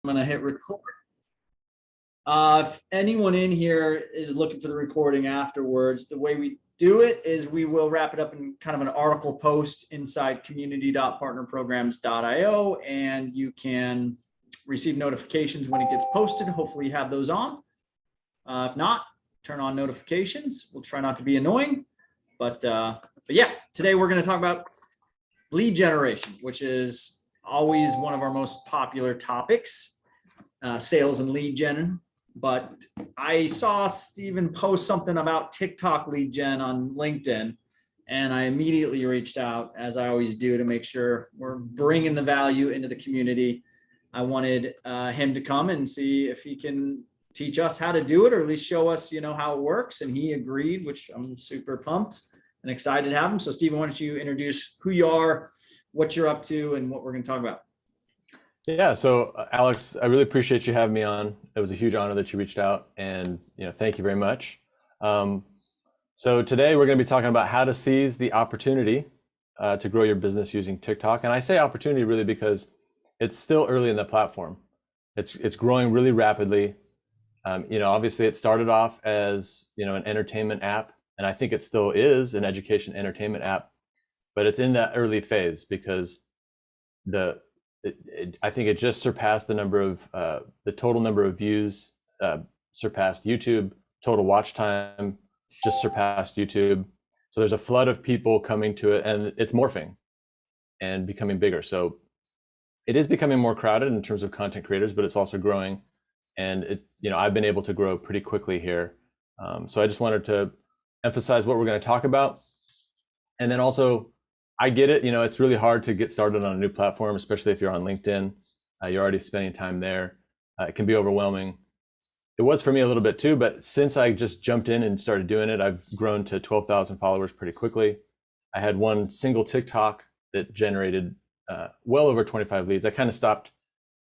gonna hit record. If anyone in here is looking for the recording afterwards, the way we do it is we will wrap it up in kind of an article post inside community.partnerprograms.io, and you can receive notifications when it gets posted. Hopefully you have those on. If not, turn on notifications. We'll try not to be annoying, but yeah, today we're going to talk about lead generation, which is always one of our most popular topics, sales and lead gen. But I saw Steven post something about TikTok lead gen on LinkedIn, and I immediately reached out, as I always do, to make sure we're bringing the value into the community. I wanted him to come and see if he can teach us how to do it, or at least show us, how it works. And he agreed, which I'm super pumped and excited to have him. So Steven, why don't you introduce who you are, what you're up to, and what we're going to talk about. Yeah, so Alex, I really appreciate you having me on. It was a huge honor that you reached out, and thank you very much. So today we're going to be talking about how to seize the opportunity to grow your business using TikTok. And I say opportunity really because it's still early in the platform. It's growing really rapidly. Obviously it started off as an entertainment app, and I think it still is an education entertainment app, but it's in that early phase because I think it just surpassed the total number of views, surpassed YouTube. Total watch time just surpassed YouTube. So there's a flood of people coming to it, and it's morphing and becoming bigger. So it is becoming more crowded in terms of content creators, but it's also growing. And I've been able to grow pretty quickly here. So I just wanted to emphasize what we're going to talk about. And then also, I get it. It's really hard to get started on a new platform, especially if you're on LinkedIn. You're already spending time there. It can be overwhelming. It was for me a little bit too, but since I just jumped in and started doing it, I've grown to 12,000 followers pretty quickly. I had one single TikTok that generated well over 25 leads. I kind of stopped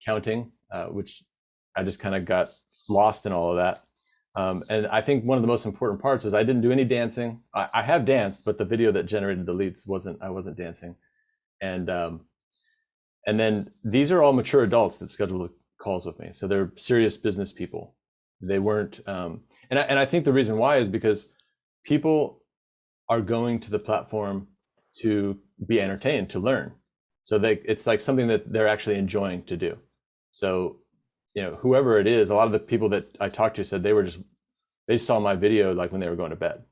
counting, which I just kind of got lost in all of that. And I think one of the most important parts is I didn't do any dancing. I have danced, but the video that generated the leads I wasn't dancing. And then these are all mature adults that schedule calls with me. So they're serious business people. They weren't, and I think the reason why is because people are going to the platform to be entertained, to learn. So it's like something that they're actually enjoying to do. So whoever it is, a lot of the people that I talked to said they saw my video like when they were going to bed.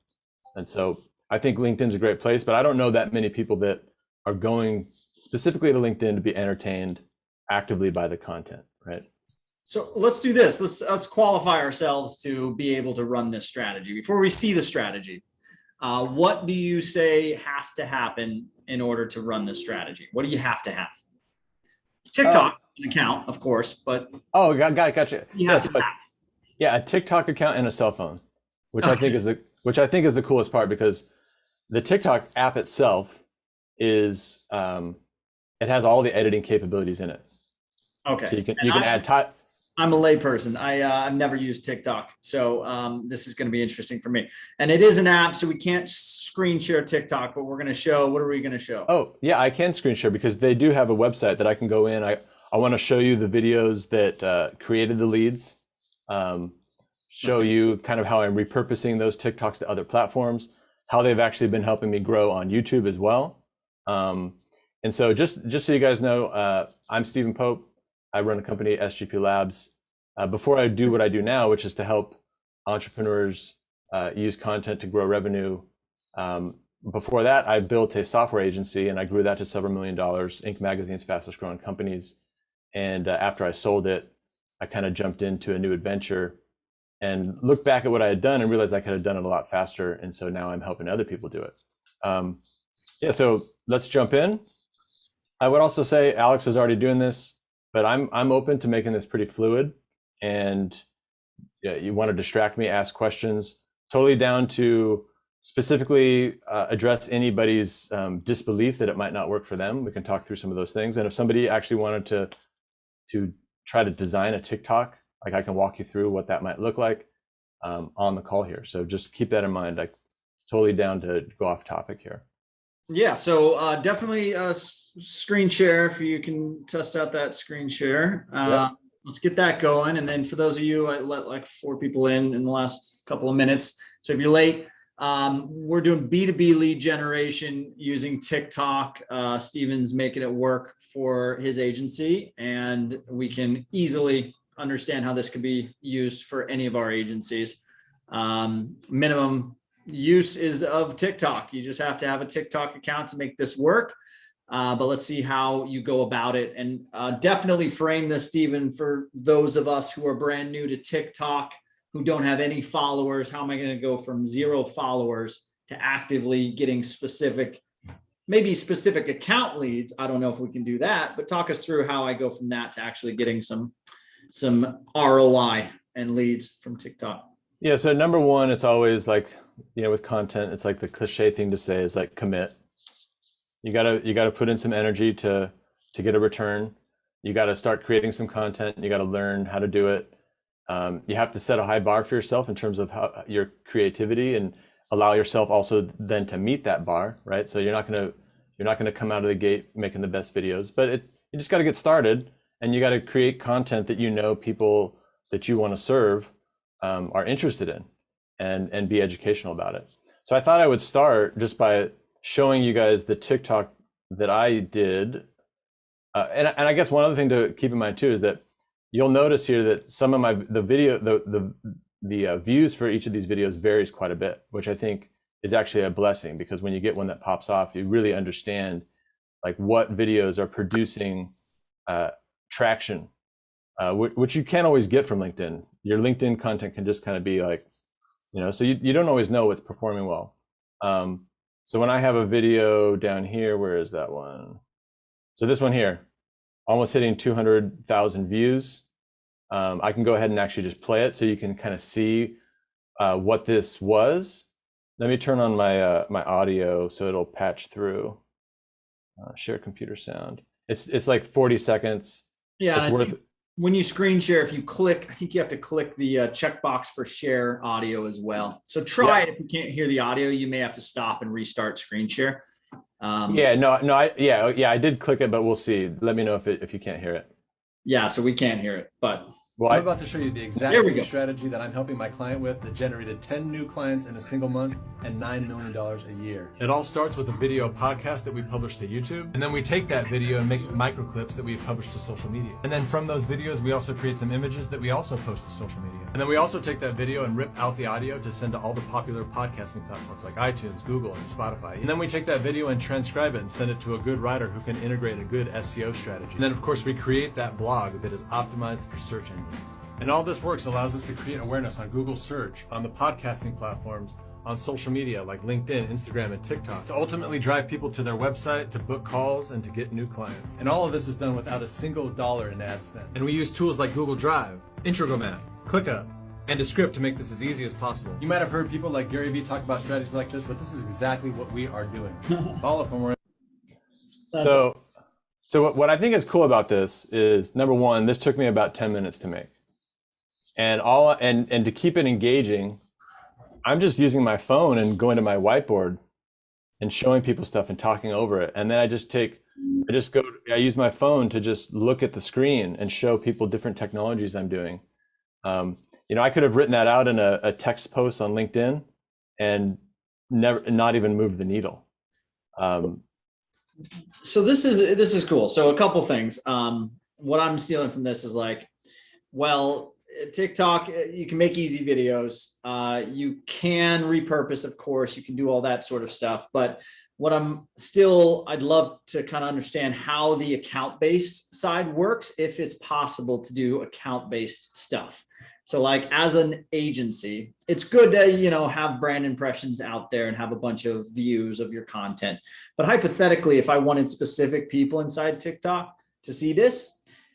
And so I think LinkedIn's a great place, but I don't know that many people that are going specifically to LinkedIn to be entertained actively by the content, right? So let's do this. Let's qualify ourselves to be able to run this strategy. Before we see the strategy, what do you say has to happen in order to run this strategy? What do you have to have? TikTok. An account, of course, but gotcha. Yeah, a TikTok account and a cell phone, which I think is the coolest part, because the TikTok app itself is it has all the editing capabilities in it. Okay, so you can add time. I'm a layperson. I've never used TikTok, so this is going to be interesting for me. And it is an app, so we can't screen share TikTok, but we're going to show. What are we going to show? Oh yeah, I can screen share because they do have a website that I can go in. I want to show you the videos that created the leads, show you kind of how I'm repurposing those TikToks to other platforms, how they've actually been helping me grow on YouTube as well. And so just so you guys know, I'm Steven Pope. I run a company, SGP Labs. Before I do what I do now, which is to help entrepreneurs use content to grow revenue, before that, I built a software agency and I grew that to several $1 million, Inc. Magazine's fastest growing companies. And after I sold it, I kind of jumped into a new adventure and looked back at what I had done and realized I could have done it a lot faster. And so now I'm helping other people do it. So let's jump in. I would also say Alex is already doing this, but I'm open to making this pretty fluid. And you want to distract me, ask questions, totally down to specifically address anybody's disbelief that it might not work for them. We can talk through some of those things. And if somebody actually wanted to try to design a TikTok, like I can walk you through what that might look like on the call here. So just keep that in mind. Like totally down to go off topic here. Yeah, so definitely screen share if you can test out that screen share. Yep. let's get that going. And then for those of you, I let like 4 people in the last couple of minutes. So if you're late, we're doing B2B lead generation using TikTok. Steven's making it work for his agency, and we can easily understand how this could be used for any of our agencies. Minimum use is of TikTok. You just have to have a TikTok account to make this work. But let's see how you go about it, and definitely frame this, Steven, for those of us who are brand new to TikTok, who don't have any followers. How am I going to go from 0 followers to actively getting specific, maybe specific account leads? I don't know if we can do that, but talk us through how I go from that to actually getting some ROI and leads from TikTok. Yeah. So number one, it's always like, with content, it's like the cliche thing to say is like commit. You gotta put in some energy to get a return. You gotta start creating some content. You gotta learn how to do it. You have to set a high bar for yourself in terms of your creativity, and allow yourself also then to meet that bar, right? So you're not gonna come out of the gate making the best videos, but you just gotta get started, and you gotta create content that people that you want to serve are interested in, and be educational about it. So I thought I would start just by showing you guys the TikTok that I did. And I guess one other thing to keep in mind too is that you'll notice here that some of the views for each of these videos varies quite a bit, which I think is actually a blessing, because when you get one that pops off, you really understand like what videos are producing traction, which you can't always get from LinkedIn. Your LinkedIn content can just kind of be like, so you don't always know what's performing well. So when I have a video down here, where is that one? So this one here, almost hitting 200,000 views. I can go ahead and actually just play it so you can kind of see what this was. Let me turn on my my audio so it'll patch through. Share computer sound. It's like 40 seconds. Yeah, it's worth. When you screen share, if you click, I think you have to click the checkbox for share audio as well. So try it. If you can't hear the audio, you may have to stop and restart screen share. I did click it, but we'll see. Let me know if you can't hear it. Yeah, so we can't hear it, but I'm about to show you the exact same strategy that I'm helping my client with that generated 10 new clients in a single month and $9 million a year. It all starts with a video podcast that we publish to YouTube, and then we take that video and make micro clips that we publish to social media. And then from those videos, we also create some images that we also post to social media. And then we also take that video and rip out the audio to send to all the popular podcasting platforms like iTunes, Google, and Spotify. And then we take that video and transcribe it and send it to a good writer who can integrate a good SEO strategy. And then of course we create that blog that is optimized for search engines. And all this works allows us to create awareness on Google search, on the podcasting platforms, on social media like LinkedIn, Instagram, and TikTok, to ultimately drive people to their website, to book calls, and to get new clients. And all of this is done without a single dollar in ad spend. And we use tools like Google Drive, Introgramath, ClickUp, and Descript to make this as easy as possible. You might have heard people like Gary Vee talk about strategies like this, but this is exactly what we are doing. All of them are. So what I think is cool about this is, number one, this took me about 10 minutes to make. And to keep it engaging, I'm just using my phone and going to my whiteboard and showing people stuff and talking over it. And then I use my phone to just look at the screen and show people different technologies I'm doing. I could have written that out in a text post on LinkedIn and not even move the needle. So this is cool. So a couple things. What I'm stealing from this is like, well, TikTok, you can make easy videos. You can repurpose, of course, you can do all that sort of stuff. But I'd love to kind of understand how the account-based side works, if it's possible to do account-based stuff. So like as an agency, it's good to, have brand impressions out there and have a bunch of views of your content. But hypothetically, if I wanted specific people inside TikTok to see this,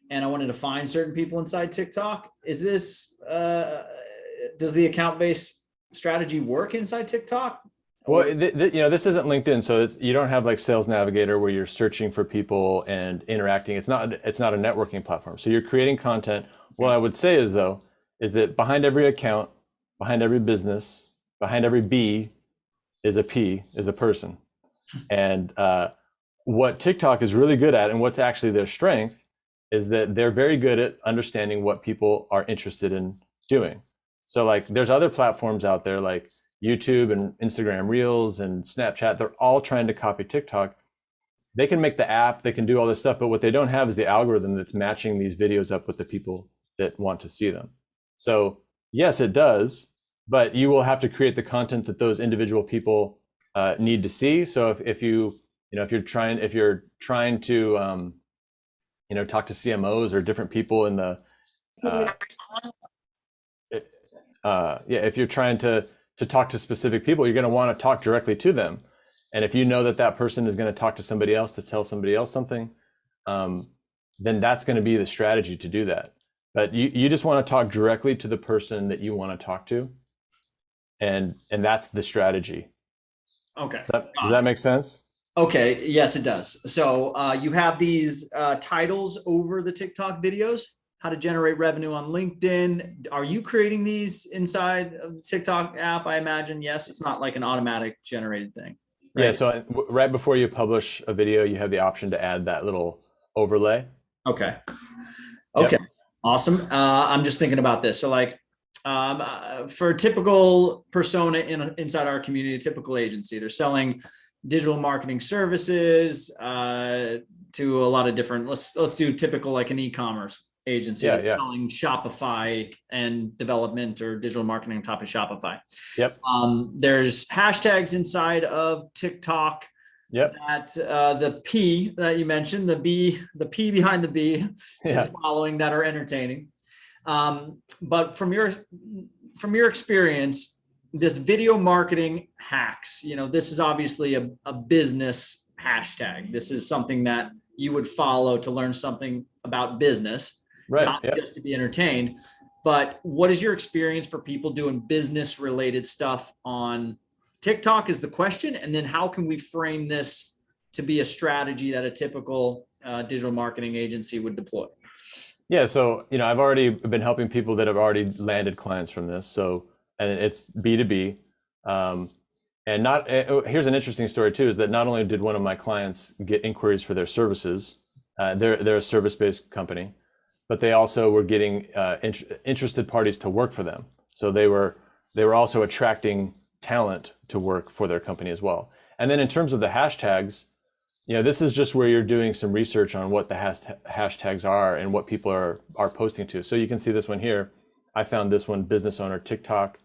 and I wanted to find certain people inside TikTok, does the account-based strategy work inside TikTok? Well, this isn't LinkedIn, so you don't have like Sales Navigator where you're searching for people and interacting. It's not a networking platform. So you're creating content. What I would say is that behind every account, behind every business, behind every B is a P, is a person. And what TikTok is really good at, and what's actually their strength, is that they're very good at understanding what people are interested in doing. So like there's other platforms out there like YouTube and Instagram Reels and Snapchat. They're all trying to copy TikTok. They can make the app, they can do all this stuff, but what they don't have is the algorithm that's matching these videos up with the people that want to see them. So yes, it does, but you will have to create the content that those individual people need to see. So if you're trying to talk to CMOs or different people in the if you're trying to talk to specific people, you're going to want to talk directly to them. And if you know that that person is going to talk to somebody else to tell somebody else something, then that's going to be the strategy to do that. But you just want to talk directly to the person that you want to talk to, and that's the strategy. Okay. Does that make sense? Okay. Yes, it does. So you have these titles over the TikTok videos. How to generate revenue on LinkedIn. Are you creating these inside of the TikTok app? I imagine yes. It's not like an automatic generated thing. Right? Yeah. So right before you publish a video, you have the option to add that little overlay. Okay. Okay. Yep. Awesome. I'm just thinking about this. So like for a typical persona inside our community, a typical agency, they're selling digital marketing services to a lot of different, let's do typical like an e-commerce agency selling Shopify and development or digital marketing on top of Shopify. Yep. There's hashtags inside of TikTok. Yep. That the P that you mentioned, the P behind the B is following that are entertaining. But from your experience, this video marketing hacks, this is obviously a business hashtag. This is something that you would follow to learn something about business, not just to be entertained. But what is your experience for people doing business related stuff on TikTok is the question. And then how can we frame this to be a strategy that a typical digital marketing agency would deploy? Yeah. So, I've already been helping people that have already landed clients from this. So, and it's B2B. Here's an interesting story too, is that not only did one of my clients get inquiries for their services, they're a service-based company, but they also were getting interested parties to work for them. So they were also attracting talent to work for their company as well. And then in terms of the hashtags, this is just where you're doing some research on what the hashtags are and what people are posting to. So you can see this one here. I found this one, business owner TikTok.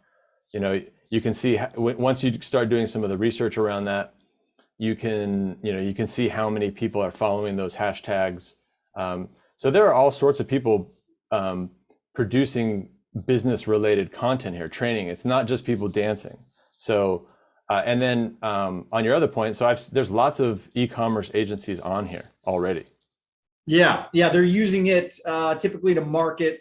You can see once you start doing some of the research around that, you can see how many people are following those hashtags. So there are all sorts of people producing business related content here, training. It's not just people dancing. So, and then on your other point, so there's lots of e-commerce agencies on here already. Yeah, they're using it typically to market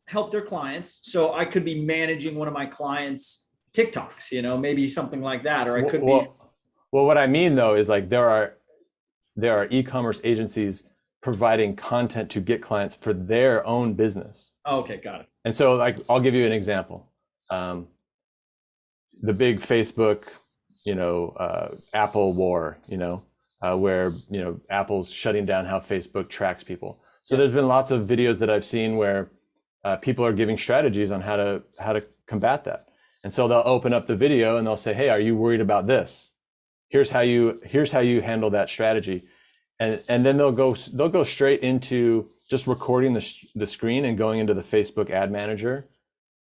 help their clients. So I could be managing one of my clients' TikToks, maybe something like that, or I could be. Well, what I mean though is like there are e-commerce agencies providing content to get clients for their own business. Oh, okay, got it. And so like I'll give you an example. The big Facebook, Apple war, where, Apple's shutting down how Facebook tracks people. So there's been lots of videos that I've seen where people are giving strategies on how to combat that. And so they'll open up the video and they'll say, hey, are you worried about this? Here's how you handle that strategy. And then they'll go straight into just recording the screen and going into the Facebook ad manager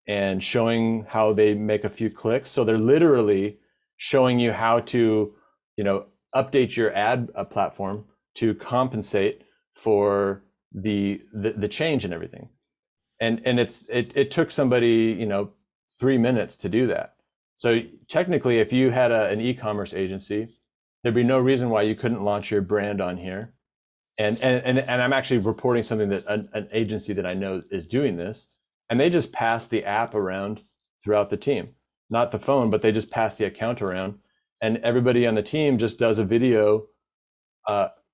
and showing how they make a few clicks. So they're literally showing you how to, update your ad platform to compensate for the change and everything. And it took somebody, 3 minutes to do that. So technically, if you had an e-commerce agency, there'd be no reason why you couldn't launch your brand on here. And I'm actually reporting something that an agency that I know is doing this. And they just pass the app around throughout the team, not the phone, but they just pass the account around, and everybody on the team just does a video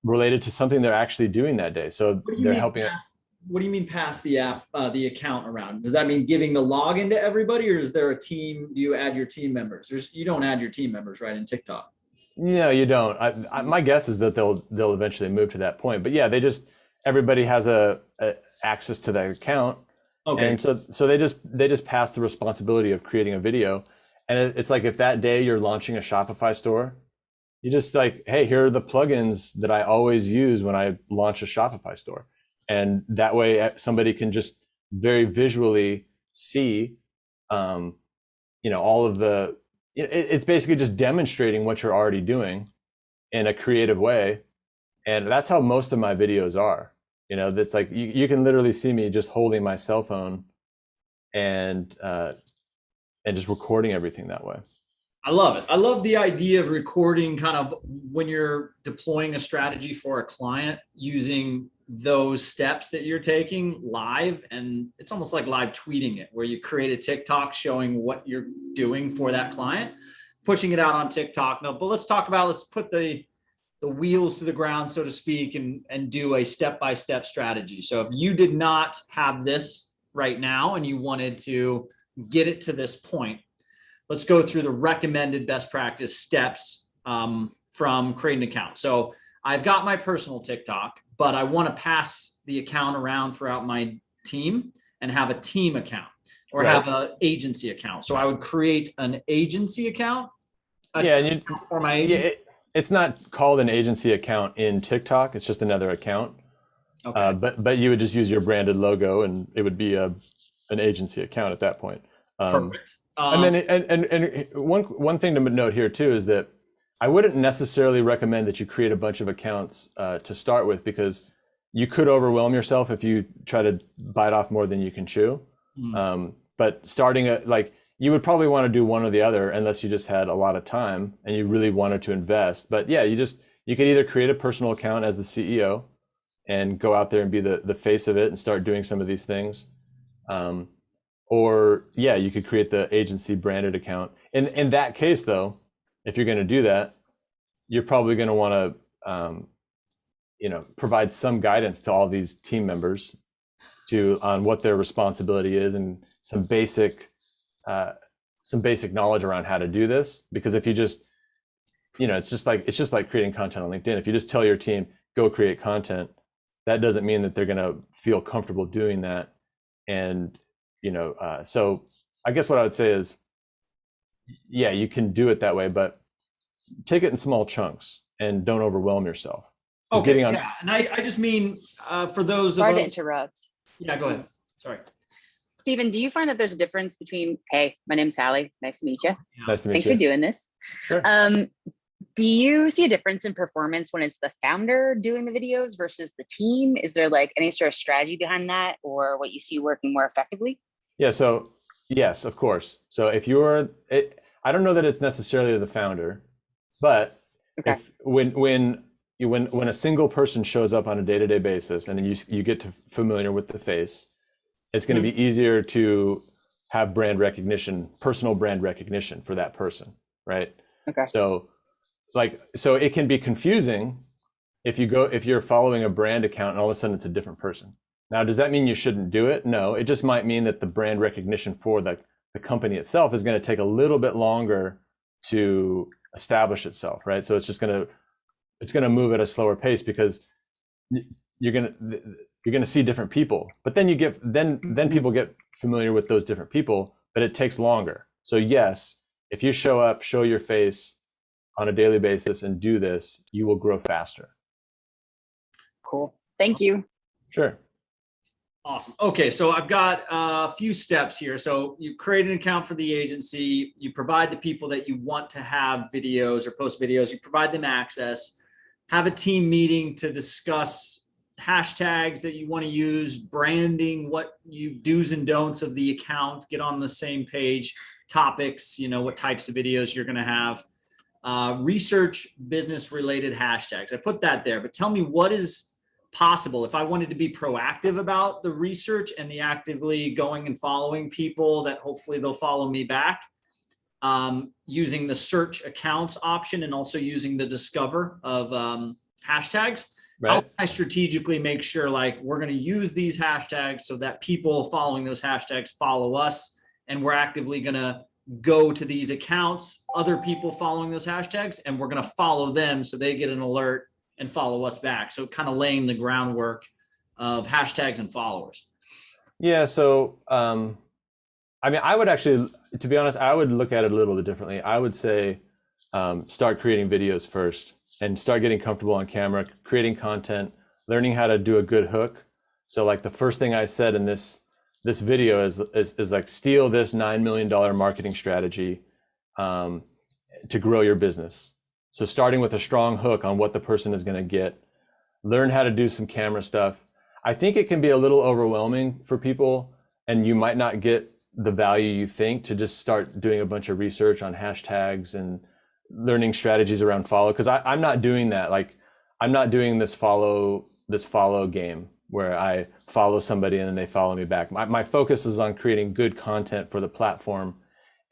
related to something they're actually doing that day. So they're helping. What do you mean pass the app, the account around? Does that mean giving the login to everybody, or is there a team? Do you add your team members? You don't add your team members, right, in TikTok? No, you don't. My guess is that they'll eventually move to that point. But yeah, they just, everybody has a access to that account. Okay. And so they just pass the responsibility of creating a video. And it's like, if that day you're launching a Shopify store, you just like, hey, here are the plugins that I always use when I launch a Shopify store. And that way somebody can just very visually see, all of the, it's basically just demonstrating what you're already doing in a creative way. And that's how most of my videos are. That's like, you can literally see me just holding my cell phone and just recording everything that way. I love it. I love the idea of recording kind of when you're deploying a strategy for a client, using those steps that you're taking live. And it's almost like live tweeting it, where you create a TikTok showing what you're doing for that client, pushing it out on TikTok. No, but let's put the wheels to the ground, so to speak, and do a step-by-step strategy. So if you did not have this right now and you wanted to get it to this point, let's go through the recommended best practice steps from creating an account. So I've got my personal TikTok, but I want to pass the account around throughout my team and have a team account or have an agency account. So I would create an agency account. For my agency. It's not called an agency account in TikTok. It's just another account. Okay. But you would just use your branded logo, and it would be an agency account at that point. Perfect. And then one thing to note here too is that I wouldn't necessarily recommend that you create a bunch of accounts to start with, because you could overwhelm yourself if you try to bite off more than you can chew. But starting you would probably want to do one or the other, unless you just had a lot of time and you really wanted to invest. But yeah, you could either create a personal account as the CEO and go out there and be the face of it and start doing some of these things. Or you could create the agency branded account. In that case though, if you're going to do that, you're probably going to want to, provide some guidance to all these team members on what their responsibility is, and some basic knowledge around how to do this. Because if you just, it's just like creating content on LinkedIn. If you just tell your team, go create content, that doesn't mean that they're going to feel comfortable doing that. And, so I guess what I would say is, you can do it that way, but take it in small chunks and don't overwhelm yourself. Okay. And I just mean, for those Sorry of to us. interrupt. Yeah, go ahead. Sorry. Stephen, do you find that there's a difference between, hey, my name's Sally, nice to meet you. Nice to meet Thanks you. for doing this. Sure. Do you see a difference in performance when it's the founder doing the videos versus the team? Is there like any sort of strategy behind that, or what you see working more effectively? Yeah. So yes, of course. So if I don't know that it's necessarily the founder, but if when a single person shows up on a day-to-day basis, and then you get to familiar with the face, it's going to be easier to have brand recognition, personal brand recognition for that person, right? Okay. So it can be confusing if you're following a brand account and all of a sudden it's a different person. Now, does that mean you shouldn't do it? No, it just might mean that the brand recognition for the company itself is going to take a little bit longer to establish itself, right? So it's going to move at a slower pace, because you're going to see different people, but then then people get familiar with those different people, but it takes longer. So yes, if you show up, show your face on a daily basis and do this, you will grow faster. Cool. Thank you. Sure. Awesome. Okay, so I've got a few steps here. So you create an account for the agency, you provide the people that you want to have videos or post videos, you provide them access, have a team meeting to discuss hashtags that you want to use, branding, what you do's and don'ts of the account, get on the same page, topics, what types of videos you're going to have, research business related hashtags. I put that there, but tell me what is possible if I wanted to be proactive about the research and the actively going and following people that hopefully they'll follow me back, using the search accounts option and also using the discover of hashtags. Right. How can I strategically make sure we're going to use these hashtags so that people following those hashtags follow us, and we're actively going to go to these accounts, other people following those hashtags, and we're going to follow them so they get an alert and follow us back. So kind of laying the groundwork of hashtags and followers? Yeah. So, I mean, I would actually, to be honest, I would look at it a little bit differently. I would say, start creating videos first and start getting comfortable on camera, creating content, learning how to do a good hook. So like the first thing I said in this video is like, steal this $9 million marketing strategy to grow your business. So starting with a strong hook on what the person is going to get, learn how to do some camera stuff. I think it can be a little overwhelming for people, and you might not get the value you think to just start doing a bunch of research on hashtags and learning strategies around follow. Because I'm not doing that. Like, I'm not doing this follow game where I follow somebody and then they follow me back. My focus is on creating good content for the platform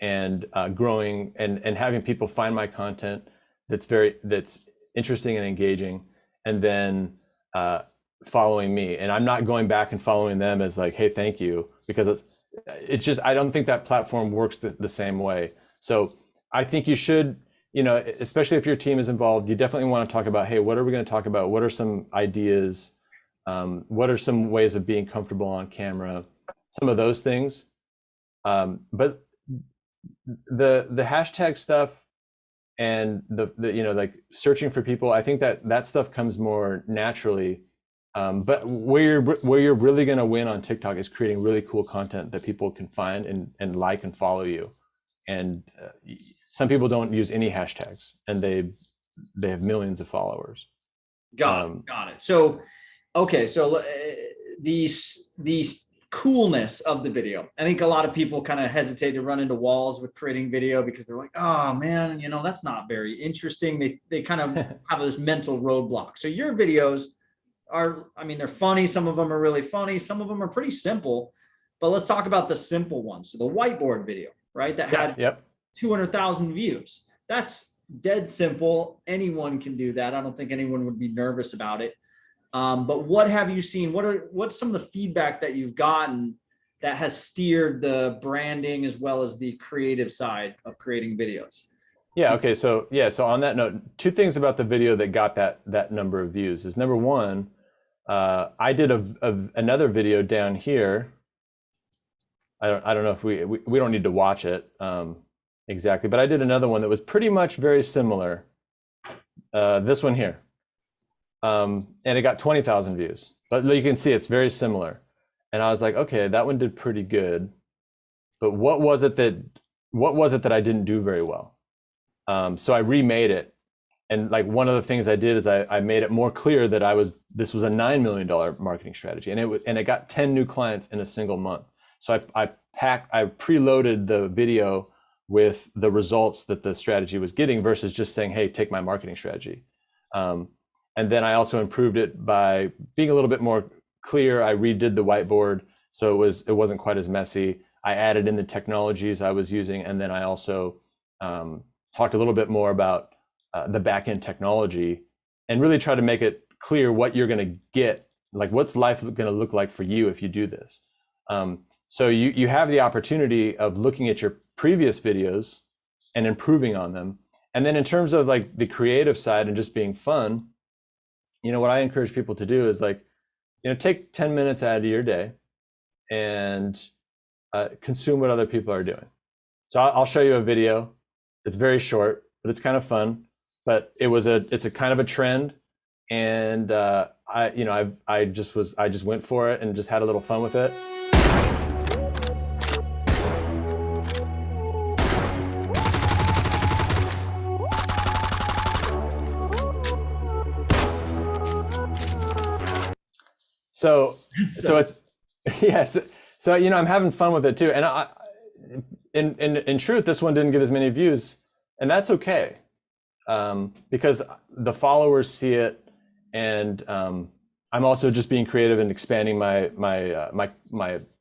and growing and having people find my content that's interesting and engaging, and then following me. And I'm not going back and following them as like, hey, thank you, because it's just, I don't think that platform works the same way. So I think you should, especially if your team is involved, you definitely want to talk about, hey, what are we going to talk about? What are some ideas? What are some ways of being comfortable on camera? Some of those things. But the hashtag stuff and the like searching for people, I think that stuff comes more naturally. But where you're really going to win on TikTok is creating really cool content that people can find and like and follow you. And some people don't use any hashtags, and they have millions of followers. Got it. So, okay. So the coolness of the video. I think a lot of people kind of hesitate to run into walls with creating video because they're like, oh man, that's not very interesting. They kind of have this mental roadblock. So your videos are, they're funny. Some of them are really funny. Some of them are pretty simple, but let's talk about the simple ones. So the whiteboard video, right? That had 200,000 views. That's dead simple. Anyone can do that. I don't think anyone would be nervous about it. But what have you seen? What's some of the feedback that you've gotten that has steered the branding as well as the creative side of creating videos? Yeah. Okay. So on that note, two things about the video that got that number of views is, number one, I did another video down here. I don't know if we don't need to watch it exactly, but I did another one that was pretty much very similar. This one here. And it got 20,000 views, but you can see it's very similar. And I was like, okay, that one did pretty good, but what was it that I didn't do very well? So I remade it. And like, one of the things I did is I made it more clear that this was a $9 million marketing strategy, and it got 10 new clients in a single month. So I preloaded the video with the results that the strategy was getting versus just saying, hey, take my marketing strategy. And then I also improved it by being a little bit more clear. I redid the whiteboard, so it wasn't quite as messy. I added in the technologies I was using, and then I also talked a little bit more about the back-end technology, and really try to make it clear what you're going to get, like what's life going to look like for you if you do this. So you have the opportunity of looking at your previous videos and improving on them. And then in terms of like the creative side and just being fun, what I encourage people to do is like, take 10 minutes out of your day and consume what other people are doing. So I'll show you a video. It's very short, but it's kind of fun. But it's a kind of a trend, and I just went for it and just had a little fun with it. So it's, yes. So, I'm having fun with it too. And in truth, this one didn't get as many views, and that's okay. Because the followers see it, and I'm also just being creative and expanding my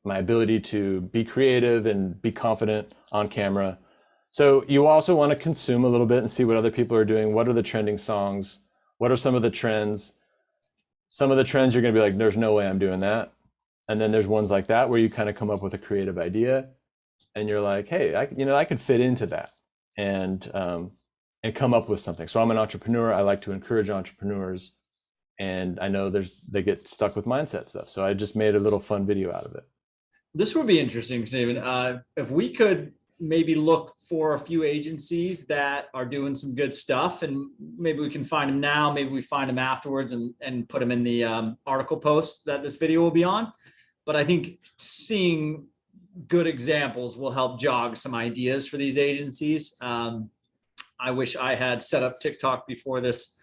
ability to be creative and be confident on camera. So you also want to consume a little bit and see what other people are doing. What are the trending songs? What are some of the trends? Some of the trends you're going to be like, there's no way I'm doing that. And then there's ones like that where you kind of come up with a creative idea, and you're like, hey, I could fit into that and come up with something. So I'm an entrepreneur. I like to encourage entrepreneurs, And I know they get stuck with mindset stuff. So I just made a little fun video out of it. This would be interesting, Stephen. If we could maybe look for a few agencies that are doing some good stuff, and maybe we can find them now, maybe we find them afterwards and put them in the article post that this video will be on. But I think seeing good examples will help jog some ideas for these agencies. I wish I had set up TikTok before this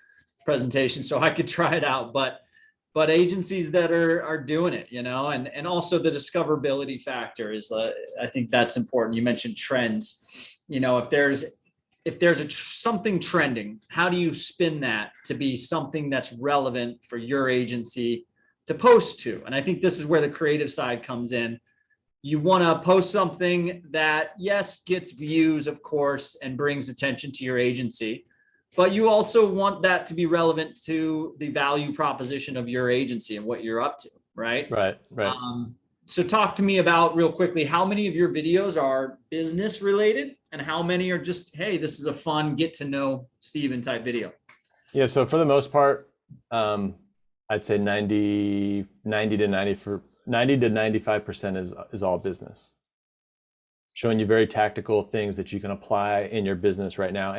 presentation so I could try it out, but agencies that are doing it, and also the discoverability factor is, I think that's important. You mentioned trends. If there's something trending, how do you spin that to be something that's relevant for your agency to post to? And I think this is where the creative side comes in. You want to post something that, yes, gets views, of course, and brings attention to your agency, but you also want that to be relevant to the value proposition of your agency and what you're up to, right? Right. So talk to me about, real quickly, how many of your videos are business related and how many are just, hey, this is a fun get to know Stephen type video? Yeah. So for the most part, I'd say 90 to 95% is all business. Showing you very tactical things that you can apply in your business right now.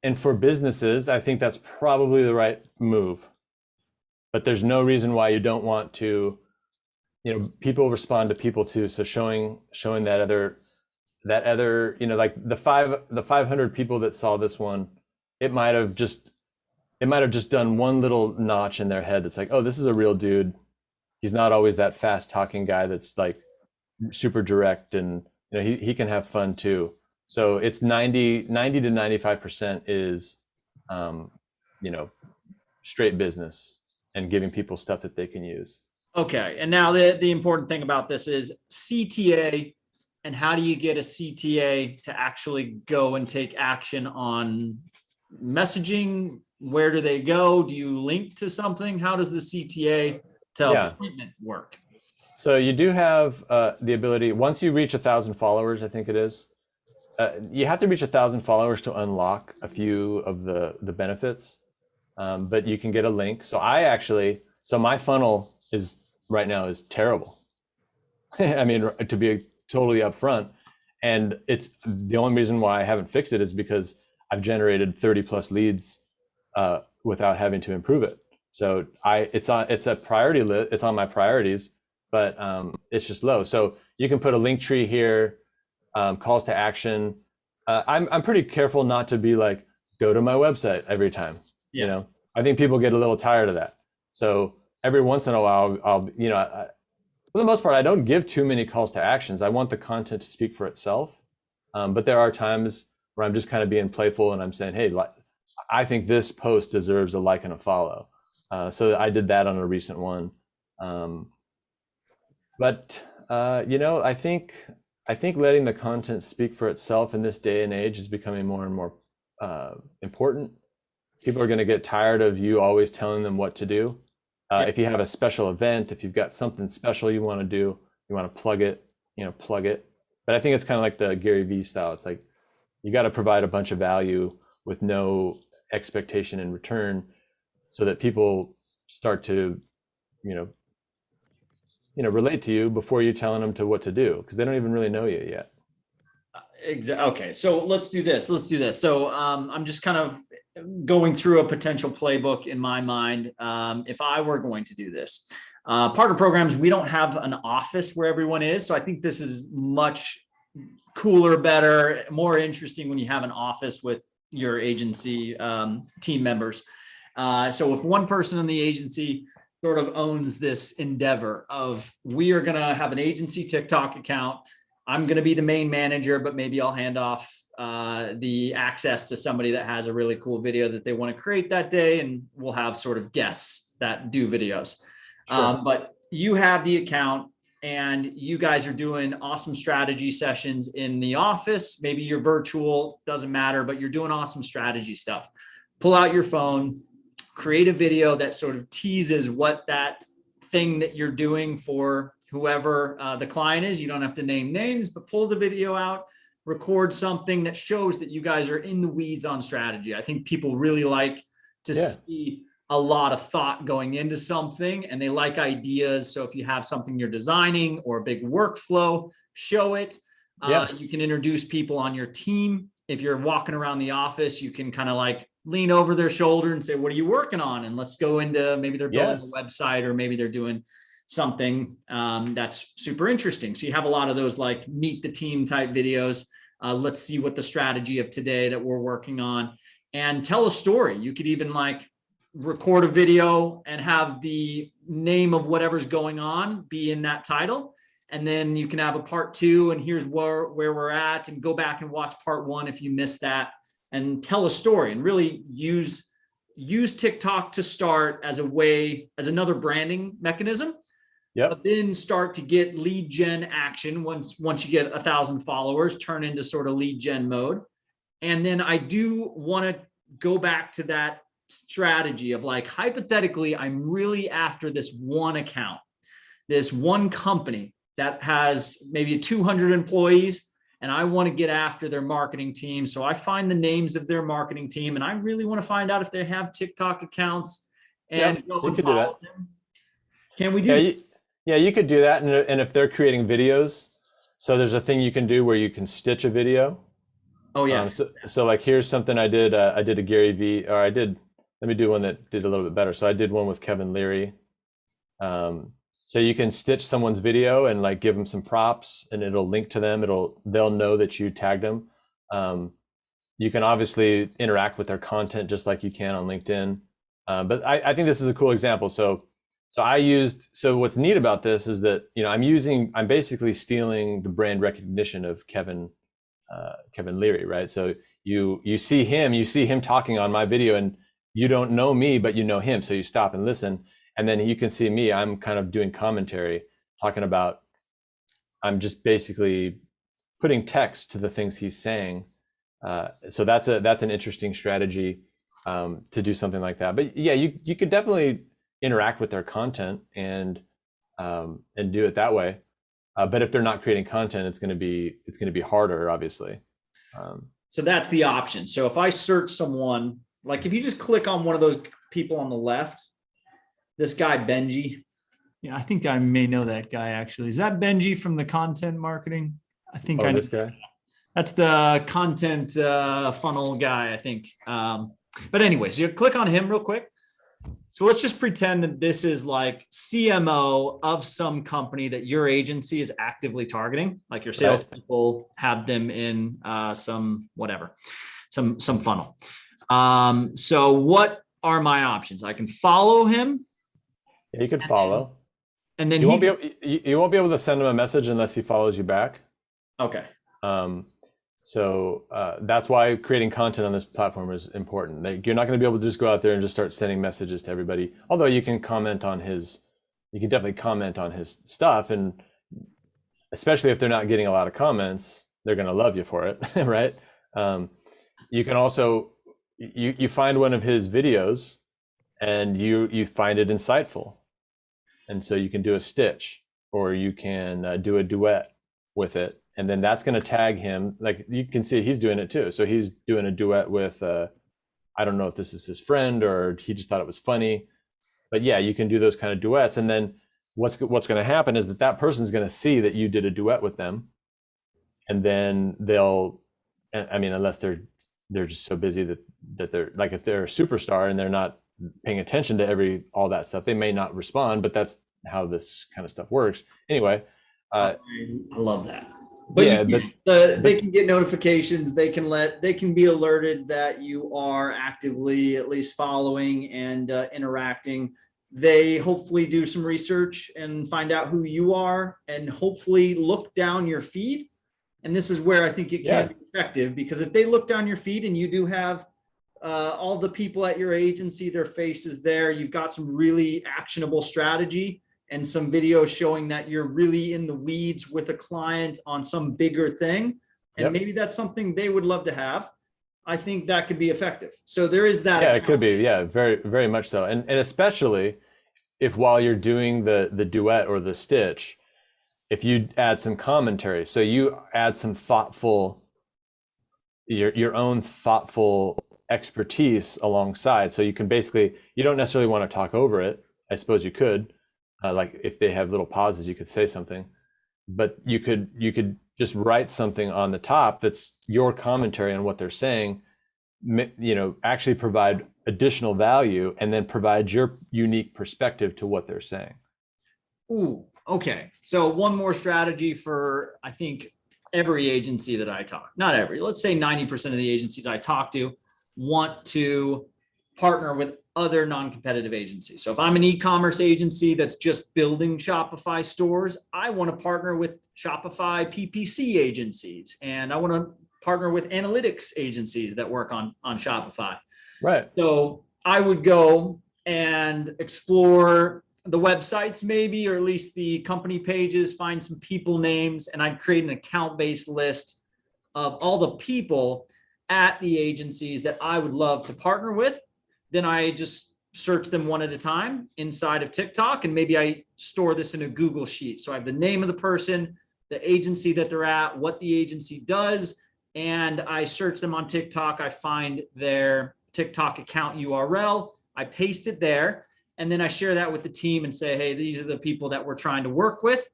And for businesses, I think that's probably the right move. But there's no reason why you don't want to, people respond to people too. So showing that other, like the 500 people that saw this one, it might have just done one little notch in their head that's like, oh, this is a real dude. He's not always that fast talking guy that's like super direct, and he can have fun too. So it's 90 to 95% is, straight business and giving people stuff that they can use. Okay. And now the important thing about this is CTA, and how do you get a CTA to actually go and take action on messaging? Where do they go? Do you link to something? How does the CTA to appointment work? So you do have the ability, once you reach 1,000 followers, I think it is, you have to reach 1,000 followers to unlock a few of the benefits, but you can get a link. So my funnel right now is terrible. I mean, to be totally upfront, and it's the only reason why I haven't fixed it is because I've generated 30 plus leads without having to improve it. So it's a priority list. It's on my priorities, but it's just low. So you can put a link tree here. Calls to action. I'm pretty careful not to be like, go to my website every time. I think people get a little tired of that. So every once in a while, I'll for the most part, I don't give too many calls to actions. I want the content to speak for itself. But there are times where I'm just kind of being playful and I'm saying, hey, I think this post deserves a like and a follow. So I did that on a recent one. I think letting the content speak for itself in this day and age is becoming more and more important. People are going to get tired of you always telling them what to do. If you have a special event, if you've got something special you want to do, you want to plug it. But I think it's kind of like the Gary Vee style. It's like, you got to provide a bunch of value with no expectation in return so that people start to, relate to you before you're telling them what to do, because they don't even really know you yet. Exactly. Okay. So let's do this. So I'm just kind of going through a potential playbook in my mind. If I were going to do this, partner programs, we don't have an office where everyone is. So I think this is much cooler, better, more interesting when you have an office with your agency team members. So if one person in the agency sort of owns this endeavor of, we are going to have an agency TikTok account. I'm going to be the main manager, but maybe I'll hand off the access to somebody that has a really cool video that they want to create that day. And we'll have sort of guests that do videos. Sure. But you have the account and you guys are doing awesome strategy sessions in the office. Maybe you're virtual, doesn't matter, but you're doing awesome strategy stuff. Pull out your phone, create a video that sort of teases what that thing that you're doing for whoever the client is. You don't have to name names, but pull the video out, record something that shows that you guys are in the weeds on strategy. I think people really like to see a lot of thought going into something and they like ideas. So if you have something you're designing or a big workflow, show it. You can introduce people on your team. If you're walking around the office, you can kind of like lean over their shoulder and say, what are you working on? And let's go into, maybe they're building a website, or maybe they're doing something that's super interesting. So you have a lot of those like meet the team type videos. Let's see what the strategy of today that we're working on, and tell a story. You could even like record a video and have the name of whatever's going on be in that title. And then you can have a part 2, and here's where we're at, and go back and watch part 1 if you missed that, and tell a story, and really use TikTok to start as a way, as another branding mechanism. But then start to get lead gen action. Once you get 1,000 followers, turn into sort of lead gen mode. And then I do want to go back to that strategy of like, hypothetically, I'm really after this one account, this one company that has maybe 200 employees, and I want to get after their marketing team. So I find the names of their marketing team, and I really want to find out if they have TikTok accounts, and go and follow them. Can we do? Yeah, you could do that. And if they're creating videos, so there's a thing you can do where you can stitch a video. Oh yeah. So like, here's something I did. I did a Gary V, or let me do one that did a little bit better. So I did one with Kevin Leary. So you can stitch someone's video and like give them some props, and it'll link to them. They'll know that you tagged them. You can obviously interact with their content just like you can on LinkedIn. But I think this is a cool example. So what's neat about this is that, I'm basically stealing the brand recognition of Kevin Leary, right? So you see him talking on my video, and you don't know me, but you know him. So you stop and listen, and then you can see me. I'm kind of doing commentary, talking about, I'm just basically putting text to the things he's saying. So that's an interesting strategy to do something like that. But yeah, you could definitely interact with their content and do it that way. But if they're not creating content, it's going to be harder, obviously. So that's the option. So if I search someone, like if you just click on one of those people on the left, this guy Benji. Yeah, I think I may know that guy actually. Is that Benji from the content marketing? I think I know this guy. That's the content funnel guy, I think. But anyways, you click on him real quick. So let's just pretend that this is like CMO of some company that your agency is actively targeting, like your salespeople have them in some funnel. So what are my options? I can follow him. Yeah, you could follow. And then you won't be able to send him a message unless he follows you back. Okay. So that's why creating content on this platform is important. Like, you're not going to be able to just go out there and just start sending messages to everybody. Although you can definitely comment on his stuff, and especially if they're not getting a lot of comments, they're going to love you for it, right? You can also you find one of his videos, and you find it insightful, and so you can do a stitch, or you can do a duet with it. And then that's going to tag him. Like, you can see he's doing it too. So he's doing a duet with, I don't know if this is his friend or he just thought it was funny, but yeah, you can do those kind of duets. And then what's going to happen is that person's going to see that you did a duet with them. And then unless they're just so busy that they're like, if they're a superstar and they're not paying attention to all that stuff, they may not respond, but that's how this kind of stuff works. Anyway. I love that. But yeah, they can get notifications. They can be alerted that you are actively at least following and interacting. They hopefully do some research and find out who you are, and hopefully look down your feed. And this is where I think it can be effective, because if they look down your feed and you do have all the people at your agency, their faces there, you've got some really actionable strategy and some videos showing that you're really in the weeds with a client on some bigger thing. And maybe that's something they would love to have. I think that could be effective. So there is that. Yeah, it could be. Yeah, very, very much so. And especially if while you're doing the duet or the stitch, if you add some commentary, so you add some thoughtful, your own thoughtful expertise alongside. So you can basically, you don't necessarily want to talk over it. I suppose you could, like if they have little pauses, you could say something, but you could just write something on the top that's your commentary on what they're saying, actually provide additional value and then provide your unique perspective to what they're saying. Ooh, okay. So one more strategy for, I think, every agency that I talk, not every, let's say 90% of the agencies I talk to want to partner with other non-competitive agencies. So if I'm an e-commerce agency that's just building Shopify stores, I want to partner with Shopify PPC agencies, and I want to partner with analytics agencies that work on Shopify. Right. So I would go and explore the websites maybe, or at least the company pages, find some people names, and I'd create an account-based list of all the people at the agencies that I would love to partner with. Then I just search them one at a time inside of TikTok, and maybe I store this in a Google sheet. So I have the name of the person, the agency that they're at, what the agency does, and I search them on TikTok. I find their TikTok account URL, I paste it there, and then I share that with the team and say, hey, these are the people that we're trying to work with.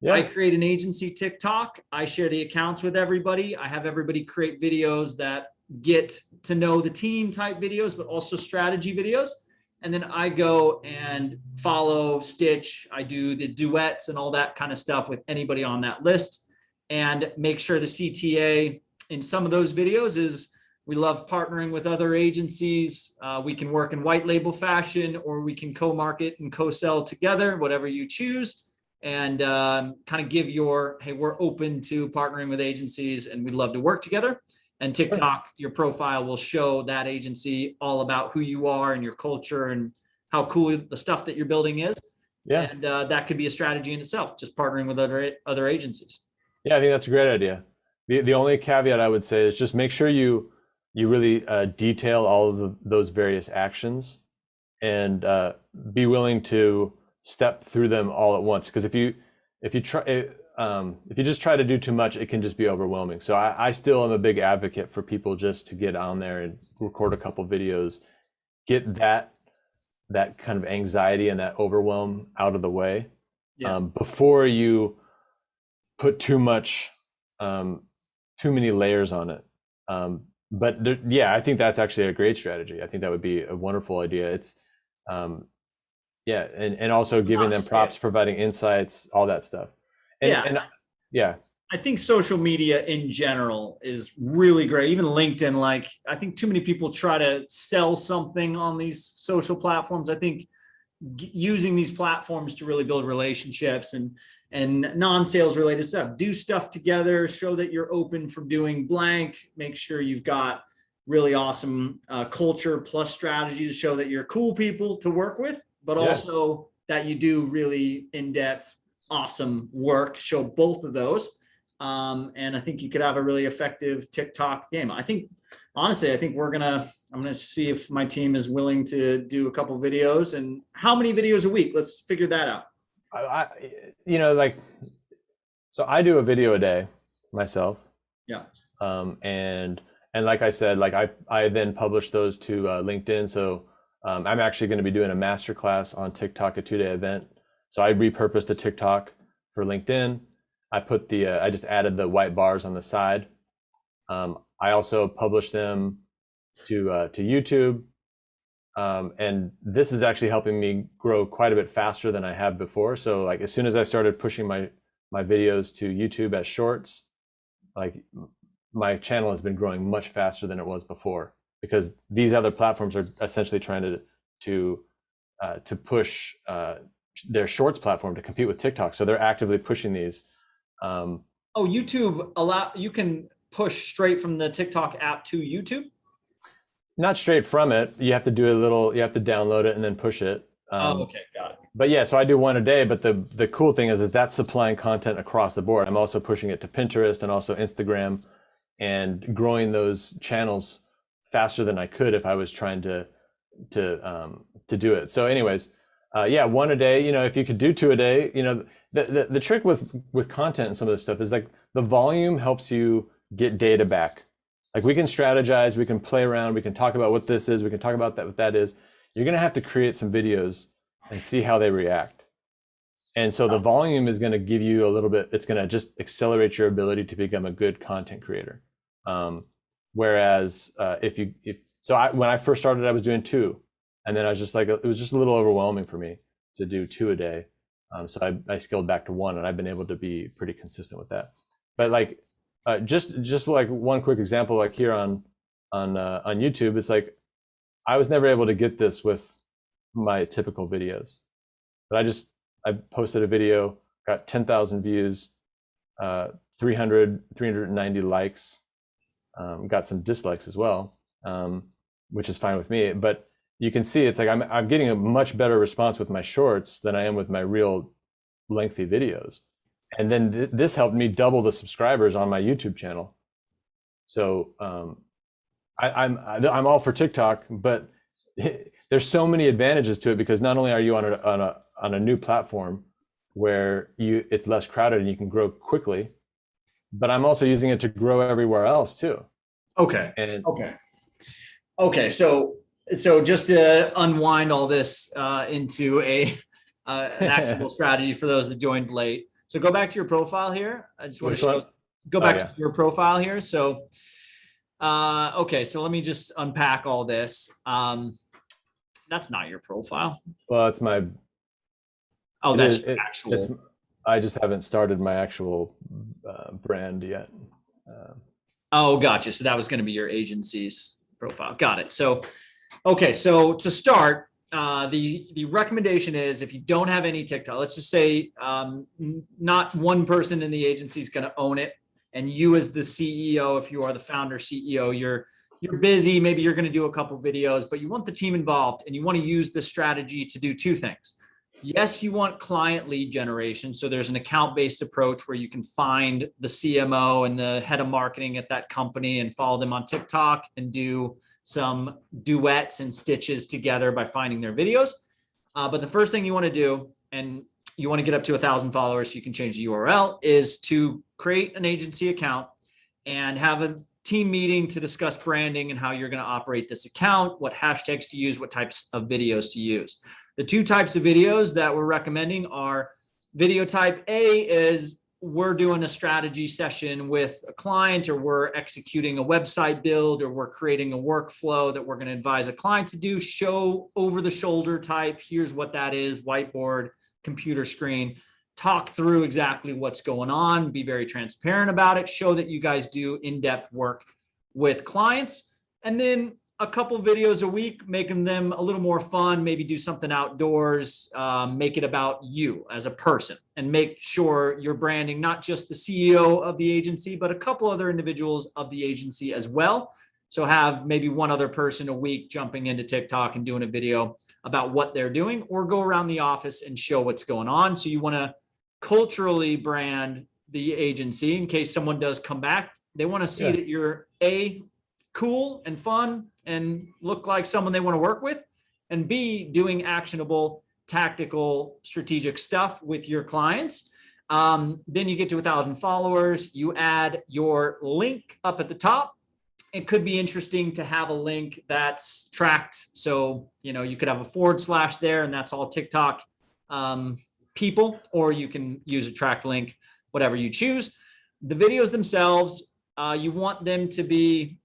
Yeah. I create an agency TikTok. I share the accounts with everybody. I have everybody create videos that get to know the team type videos, but also strategy videos. And then I go and follow, stitch. I do the duets and all that kind of stuff with anybody on that list, and make sure the CTA in some of those videos is, we love partnering with other agencies. We can work in white label fashion, or we can co-market and co-sell together, whatever you choose. And kind of give your, hey, we're open to partnering with agencies and we'd love to work together. And TikTok, your profile will show that agency all about who you are and your culture and how cool the stuff that you're building is. Yeah. And that could be a strategy in itself, just partnering with other agencies. Yeah, I think that's a great idea. The only caveat I would say is just make sure you really detail all of those various actions, and be willing to step through them all at once. Because if you just try to do too much, it can just be overwhelming. So I still am a big advocate for people just to get on there and record a couple videos, get that kind of anxiety and that overwhelm out of the way, before you put too many layers on it. But I think that's actually a great strategy. I think that would be a wonderful idea. It's and also giving them props, providing insights, all that stuff. I think social media in general is really great. Even LinkedIn, like, I think too many people try to sell something on these social platforms. I think using these platforms to really build relationships and non-sales related stuff, do stuff together, show that you're open for doing blank, make sure you've got really awesome culture plus strategy to show that you're cool people to work with, but also that you do really in-depth, awesome work, show both of those. And I think you could have a really effective TikTok game. I think, honestly, I'm gonna see if my team is willing to do a couple videos. And how many videos a week? Let's figure that out. So I do a video a day myself. Yeah. And like I said, like I then publish those to LinkedIn. So I'm actually going to be doing a masterclass on TikTok, a 2-day event. So I repurposed the TikTok for LinkedIn. I put I just added the white bars on the side. I also published them to YouTube. And this is actually helping me grow quite a bit faster than I have before. So like, as soon as I started pushing my videos to YouTube as shorts, like my channel has been growing much faster than it was before, because these other platforms are essentially trying to push their shorts platform to compete with TikTok. So they're actively pushing these. YouTube you can push straight from the TikTok app to YouTube? Not straight from it. You have to you have to download it and then push it. Okay, got it. But yeah, so I do one a day, but the cool thing is that that's supplying content across the board. I'm also pushing it to Pinterest and also Instagram, and growing those channels faster than I could if I was trying to do it. So anyways, one a day, if you could do 2 a day, the trick with content and some of this stuff is like the volume helps you get data back. Like we can strategize, we can play around, we can talk about what this is, we can talk about that, what that is. You're going to have to create some videos and see how they react. And so the volume is going to give you a little bit, it's going to just accelerate your ability to become a good content creator. Whereas when I first started, I was doing 2. And then I was just like, it was just a little overwhelming for me to do 2 a day. So I scaled back to 1, and I've been able to be pretty consistent with that. But like, just like one quick example, like here on YouTube, it's like, I was never able to get this with my typical videos, but I posted a video, got 10,000 views, 390 likes, got some dislikes as well, which is fine with me. But you can see it's like I'm getting a much better response with my shorts than I am with my real lengthy videos. And then this helped me double the subscribers on my YouTube channel. So I'm all for TikTok, but there's so many advantages to it, because not only are you on a new platform where it's less crowded and you can grow quickly, but I'm also using it to grow everywhere else too. Okay. Okay. So just to unwind all this into an actionable strategy for those that joined late. So go back to your profile here. I just want to go back to your profile here. So, okay. So let me just unpack all this. That's not your profile. Well, it's my. Oh, that's your actual. I just haven't started my actual brand yet. Oh, gotcha. So that was going to be your agency's profile. Got it. So, okay. So to start, the recommendation is, if you don't have any TikTok, let's just say not one person in the agency is going to own it, and you as the CEO, if you are the founder CEO, you're busy, maybe you're going to do a couple videos, but you want the team involved, and you want to use this strategy to do 2 things. Yes, you want client lead generation. So there's an account-based approach where you can find the CMO and the head of marketing at that company and follow them on TikTok and do some duets and stitches together by finding their videos. But the first thing you want to do, and you want to get up to 1,000 followers so you can change the URL, is to create an agency account and have a team meeting to discuss branding and how you're going to operate this account, what hashtags to use, what types of videos to use. The 2 types of videos that we're recommending are video type A is we're doing a strategy session with a client, or we're executing a website build, or we're creating a workflow that we're going to advise a client to do, show over the shoulder type. Here's what that is: whiteboard, computer screen, talk through exactly what's going on, be very transparent about it, show that you guys do in-depth work with clients. And then a couple videos a week, making them a little more fun, maybe do something outdoors, make it about you as a person, and make sure you're branding not just the CEO of the agency, but a couple other individuals of the agency as well. So have maybe one other person a week jumping into TikTok and doing a video about what they're doing, or go around the office and show what's going on. So you want to culturally brand the agency in case someone does come back. They want to see that you're cool and fun and look like someone they want to work with, and B, doing actionable, tactical, strategic stuff with your clients. Then you get to 1,000 followers, you add your link up at the top. It could be interesting to have a link that's tracked. So, you could have a / there, and that's all TikTok people, or you can use a tracked link, whatever you choose. The videos themselves, you want them to be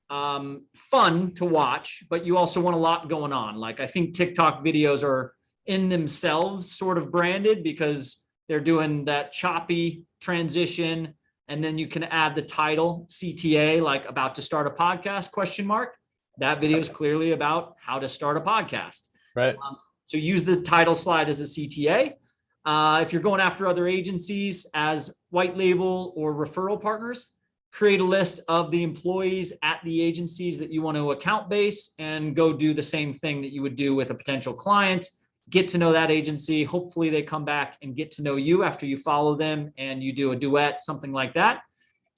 fun to watch, but you also want a lot going on. Like, I think TikTok videos are in themselves sort of branded because they're doing that choppy transition. And then you can add the title CTA, like about to start a podcast ? That video is clearly about how to start a podcast. Right. So use the title slide as a CTA. If you're going after other agencies as white label or referral partners, create a list of the employees at the agencies that you want to account base, and go do the same thing that you would do with a potential client. Get to know that agency. Hopefully they come back and get to know you after you follow them and you do a duet, something like that.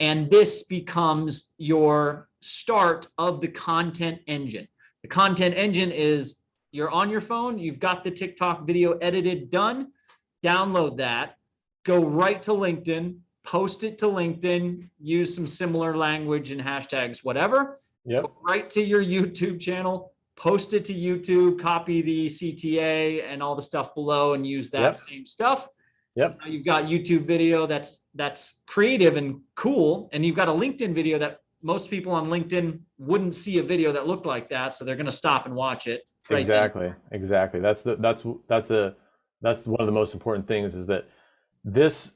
And this becomes your start of the content engine. The content engine is, you're on your phone, you've got the TikTok video edited, done, download that, go right to LinkedIn, post it to LinkedIn, use some similar language and hashtags, whatever. Yep. Go right to your YouTube channel, post it to YouTube, copy the CTA and all the stuff below and use that Yep. same stuff. Yep. Now you've got YouTube video that's creative and cool, and you've got a LinkedIn video that most people on LinkedIn wouldn't see a video that looked like that, so they're going to stop and watch it. Right Exactly. That's one of the most important things, is that this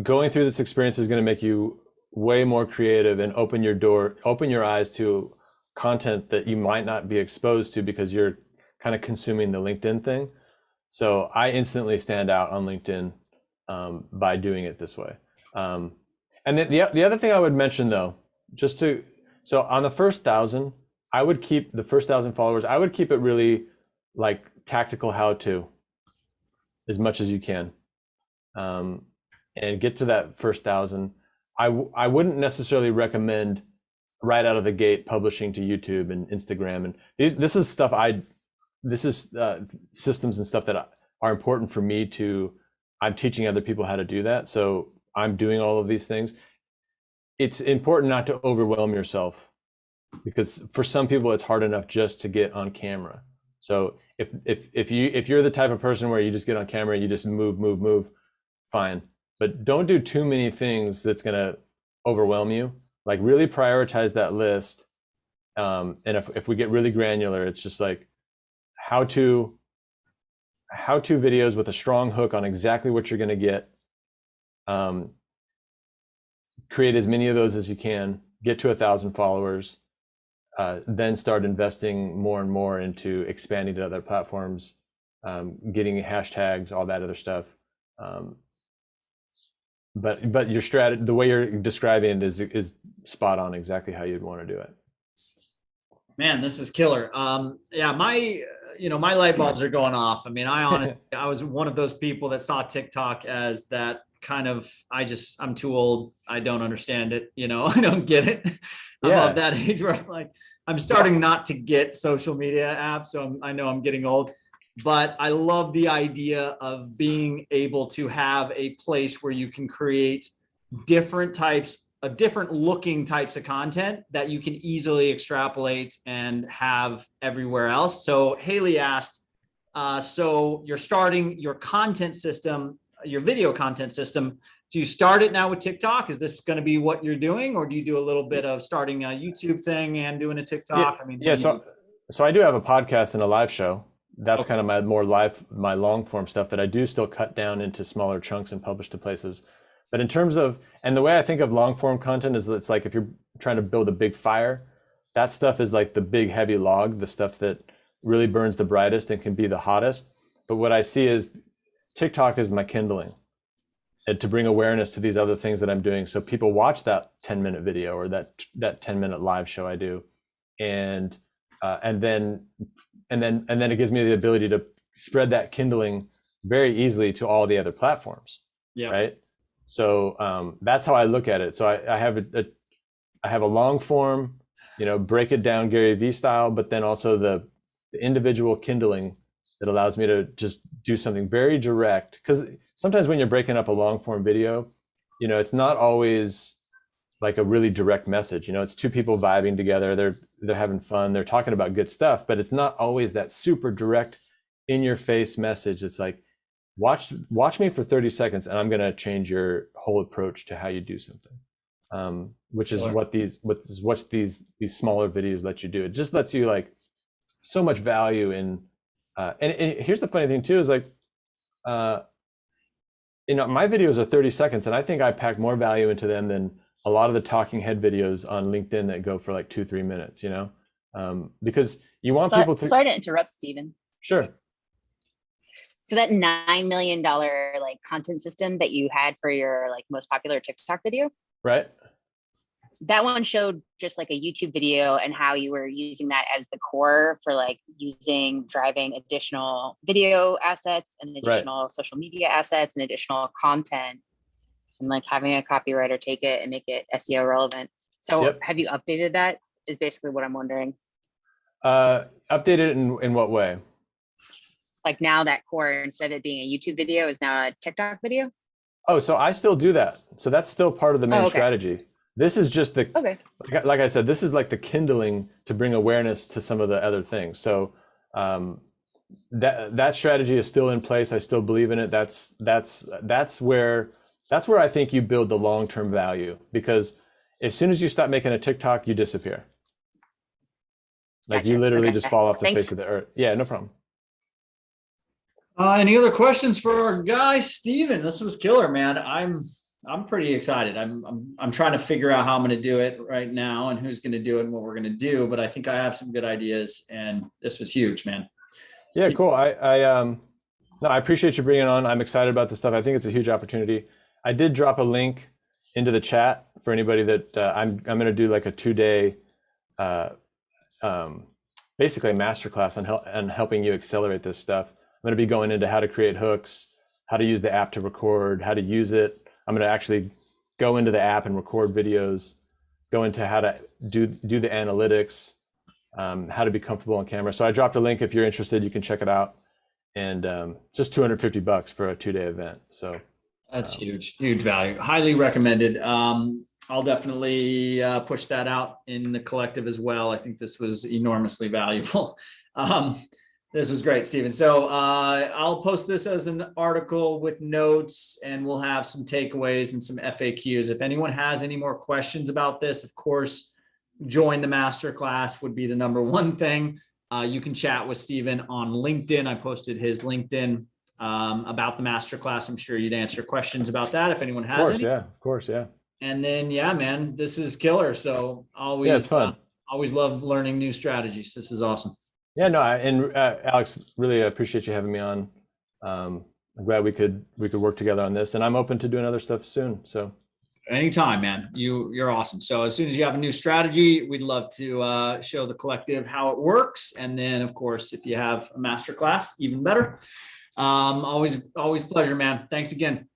going through this experience is going to make you way more creative and open your eyes to content that you might not be exposed to because you're kind of consuming the LinkedIn thing. So I instantly stand out on LinkedIn by doing it this way. And then the other thing I would mention, though, so on the first 1,000, I would keep the first 1,000 followers, I would keep it really like tactical how-to as much as you can. And get to that first 1,000. I wouldn't necessarily recommend right out of the gate publishing to YouTube and Instagram. And this is systems and stuff that are important for me I'm teaching other people how to do that. So I'm doing all of these things. It's important not to overwhelm yourself, because for some people it's hard enough just to get on camera. So if you're the type of person where you just get on camera and you just move, fine. But don't do too many things that's going to overwhelm you. Like, really prioritize that list. And if we get really granular, it's just like how-to videos with a strong hook on exactly what you're going to get. Create as many of those as you can, get to 1,000 followers, then start investing more and more into expanding to other platforms, getting hashtags, all that other stuff. But your strategy, the way you're describing it, is spot on, exactly how you'd want to do it. Man, this is killer. Yeah, my light bulbs are going off. I mean, I was one of those people that saw TikTok as that kind of, I'm too old. I don't understand it. I don't get it. I'm of that age where I'm starting not to get social media apps. So I know I'm getting old, but I love the idea of being able to have a place where you can create different looking types of content that you can easily extrapolate and have everywhere else. So Haley asked, so you're starting your content system, your video content system. Do you start it now with TikTok? Is this going to be what you're doing, or do you do a little bit of starting a YouTube thing and doing a TikTok? So I do have a podcast and a live show. That's kind of my long form stuff that I do still cut down into smaller chunks and publish to places. But in terms of, and the way I think of long form content is, it's like if you're trying to build a big fire, that stuff is like the big heavy log, the stuff that really burns the brightest and can be the hottest. But what I see is TikTok is my kindling, and to bring awareness to these other things that I'm doing. So people watch that 10-minute video or that 10-minute live show I do. And then it gives me the ability to spread that kindling very easily to all the other platforms. Yeah. Right. So that's how I look at it. So I have a long form, break it down Gary Vee style, but then also the individual kindling that allows me to just do something very direct. Because sometimes when you're breaking up a long form video, it's not always like a really direct message. It's two people vibing together. They're having fun. They're talking about good stuff, but it's not always that super direct, in your face message. It's like, watch me for 30 seconds and I'm going to change your whole approach to how you do something. Which is what these smaller videos let you do. It just lets you like so much value in, and here's the funny thing too, is like, my videos are 30 seconds and I think I pack more value into them than a lot of the talking head videos on LinkedIn that go for like 2-3 minutes, because you want people to. Sorry to interrupt, Stephen. Sure. So that $9 million like content system that you had for your like most popular TikTok video, right? That one showed just like a YouTube video and how you were using that as the core for like driving additional video assets and additional social media assets and additional content, and like having a copywriter take it and make it SEO relevant. So have you updated that, is basically what I'm wondering. Updated in what way? Like now that core, instead of it being a YouTube video, is now a TikTok video? Oh, so I still do that. So that's still part of the main okay. strategy. This is just the, Okay. like I said, this is like the kindling to bring awareness to some of the other things. So that strategy is still in place. I still believe in it. That's where I think you build the long-term value, because as soon as you stop making a TikTok, you disappear. Like you Gotcha. literally Okay. just fall off the Thanks. face of the earth. Yeah, no problem. Any other questions for our guy, Steven? This was killer, man. I'm pretty excited. I'm trying to figure out how I'm going to do it right now and who's going to do it and what we're going to do. But I think I have some good ideas, and this was huge, man. Yeah, cool. No, I appreciate you bringing it on. I'm excited about this stuff. I think it's a huge opportunity. I did drop a link into the chat for anybody that I'm going to do like a 2-day, basically a masterclass on helping you accelerate this stuff. I'm going to be going into how to create hooks, how to use the app to record, how to use it. I'm going to actually go into the app and record videos, go into how to do the analytics, how to be comfortable on camera. So I dropped a link. If you're interested, you can check it out. And just $250 for a 2-day event. So that's huge value. Highly recommended. I'll definitely push that out in the collective as well. I think this was enormously valuable. This was great, Steven. So I'll post this as an article with notes, and we'll have some takeaways and some FAQs. If anyone has any more questions about this, of course, join the masterclass would be the number one thing. You can chat with Steven on LinkedIn. I posted his LinkedIn about the masterclass. I'm sure you'd answer questions about that if anyone has any. Of course, yeah. And then, yeah, man, this is killer. So always, yeah, it's fun. Always love learning new strategies. This is awesome. Yeah, no, and Alex, really appreciate you having me on. I'm glad we could work together on this, and I'm open to doing other stuff soon. So anytime, man, you're awesome. So as soon as you have a new strategy, we'd love to show the collective how it works. And then, of course, if you have a masterclass, even better. Always pleasure, man. Thanks again.